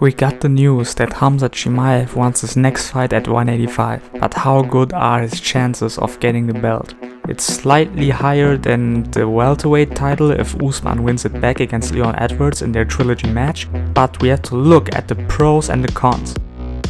We got the news that Khamzat Chimaev wants his next fight at 185, but how good are his chances of getting the belt? It's slightly higher than the welterweight title if Usman wins it back against Leon Edwards in their trilogy match, but we have to look at the pros and the cons.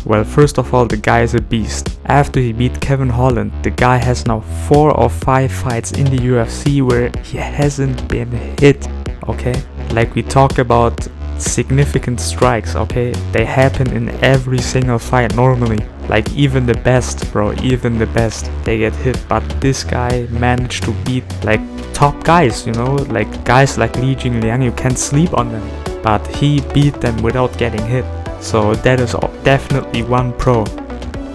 Well, first of all, the guy is a beast. After he beat Kevin Holland, the guy has now 4 or 5 fights in the UFC where he hasn't been hit, okay? Like we talk about significant strikes, okay? They happen in every single fight normally. Like even the best, bro, even the best, they get hit. But this guy managed to beat like top guys, you know? Like guys like Li Jingliang, you can't sleep on them. But he beat them without getting hit. So that is definitely one pro.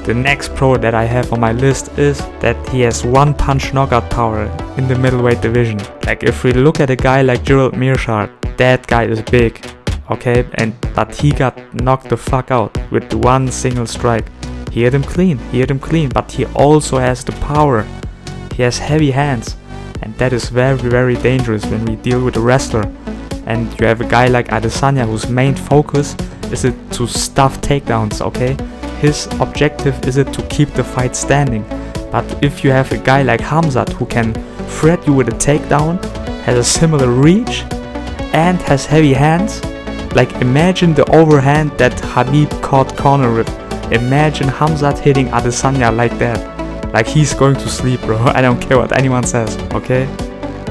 The next pro that I have on my list is that he has one punch knockout power in the middleweight division. Like if we look at a guy like Gerald Meerschaert, that guy is big, okay? But he got knocked the fuck out with one single strike. He hit him clean, but he also has the power. He has heavy hands, and that is very, very dangerous when we deal with a wrestler. And you have a guy like Adesanya whose main focus is it to stuff takedowns, okay? His objective is it to keep the fight standing. But if you have a guy like Khamzat who can threat you with a takedown, has a similar reach, and has heavy hands, like imagine the overhand that Khabib caught Conor with. Imagine Khamzat hitting Adesanya like that. Like he's going to sleep, bro. I don't care what anyone says, okay?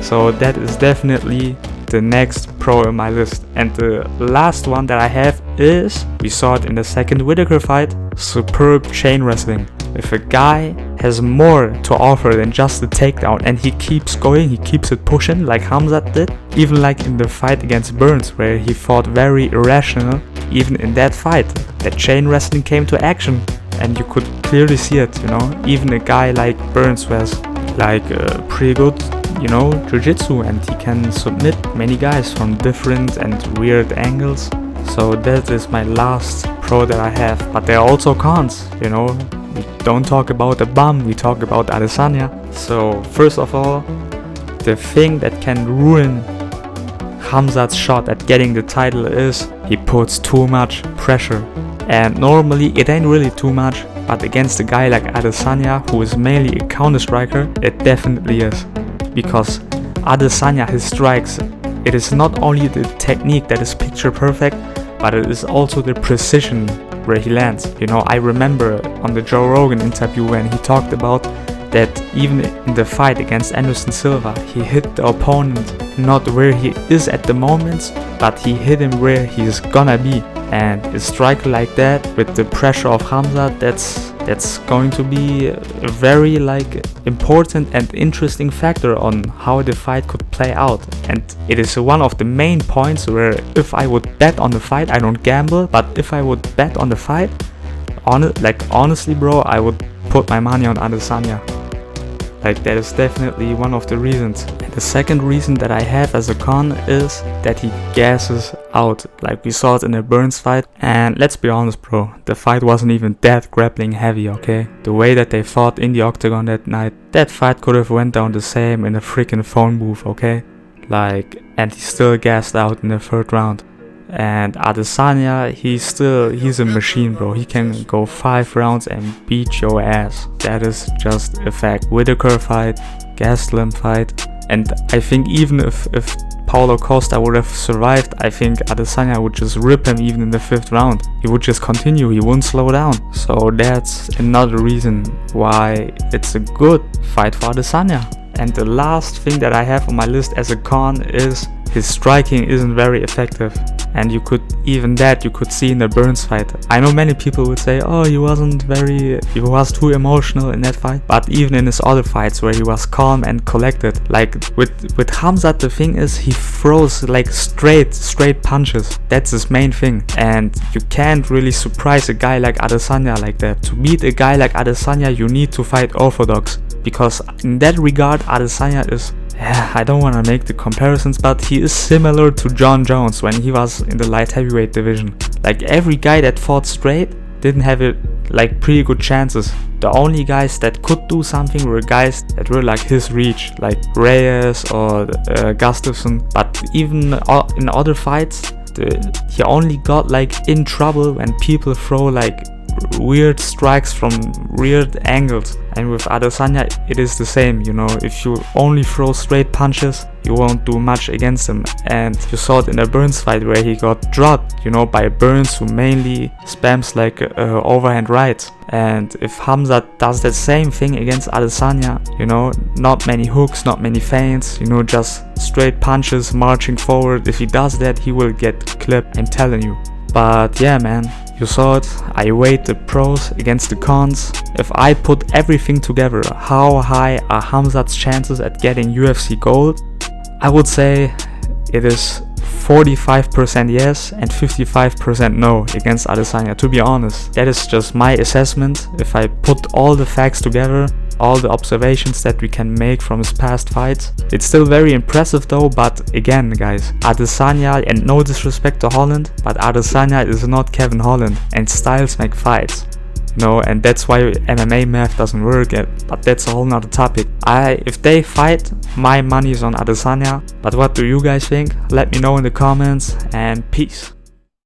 So that is definitely the next pro in my list. And the last one that I have is, we saw it in the second Whittaker fight, superb chain wrestling. If a guy has more to offer than just the takedown and he keeps going, he keeps it pushing like Khamzat did, even like in the fight against Burns where he fought very irrational, even in that fight, that chain wrestling came to action and you could clearly see it, you know. Even a guy like Burns was like pretty good, you know, jiu-jitsu, and he can submit many guys from different and weird angles. So that is my last pro that I have, but there are also cons, you know. We don't talk about the bum, we talk about Adesanya. So first of all, the thing that can ruin Khamzat's shot at getting the title is he puts too much pressure. And normally it ain't really too much, but against a guy like Adesanya, who is mainly a counter striker, it definitely is. Because Adesanya, his strikes, it is not only the technique that is picture perfect, but it is also the precision where he lands. You know, I remember on the Joe Rogan interview when he talked about that even in the fight against Anderson Silva, he hit the opponent not where he is at the moment, but he hit him where he's gonna be. And a strike like that with the pressure of Khamzat, that's going to be a very like important and interesting factor on how the fight could play out. And it is one of the main points where if I would bet on the fight, I don't gamble, but if I would bet on the fight, honestly bro, I would put my money on Adesanya. Like that is definitely one of the reasons. And the second reason that I have as a con is that he gasses out. Like we saw it in the Burns fight. And let's be honest bro, the fight wasn't even that grappling heavy, okay? The way that they fought in the octagon that night, that fight could have went down the same in a freaking phone booth, okay? Like, and he still gassed out in the third round. And Adesanya, he's a machine, bro. He can go 5 rounds and beat your ass. That is just a fact. Whittaker fight, Gastelum fight, and I think even if Paulo Costa would have survived, I think Adesanya would just rip him even in the 5th round. He would just continue, he wouldn't slow down. So that's another reason why it's a good fight for Adesanya. And the last thing that I have on my list as a con is his striking isn't very effective. And you could see in the Burns fight. I know many people would say, oh, he was too emotional in that fight. But even in his other fights where he was calm and collected, like with Khamzat, the thing is he throws like straight punches. That's his main thing. And you can't really surprise a guy like Adesanya like that. To beat a guy like Adesanya, you need to fight orthodox. Because in that regard, Adesanya is, I don't want to make the comparisons, but he is similar to John Jones when he was in the light heavyweight division. Like every guy that fought straight didn't have it like pretty good chances. The only guys that could do something were guys that were like his reach, like Reyes or Gustafsson. But even in other fights, He only got like in trouble when people throw like weird strikes from weird angles, and with Adesanya it is the same, you know. If you only throw straight punches, you won't do much against him. And you saw it in a Burns fight where he got dropped, you know, by Burns, who mainly spams like overhand rights. And if Khamzat does that same thing against Adesanya, you know, not many hooks, not many feints, you know, just straight punches marching forward, if he does that, he will get clipped, I'm telling you. But yeah, man, you saw it. I weighed the pros against the cons. If I put everything together, how high are Khamzat's chances at getting UFC gold? I would say it is 45% yes and 55% no against Adesanya, to be honest. That is just my assessment. If I put all the facts together, all the observations that we can make from his past fights, it's still very impressive though. But again, guys, Adesanya, and no disrespect to Holland, but Adesanya is not Kevin Holland, and styles make fights, you know, and that's why MMA math doesn't work yet. But that's a whole nother topic. If they fight, my money is on Adesanya. But what do you guys think? Let me know in the comments, and peace.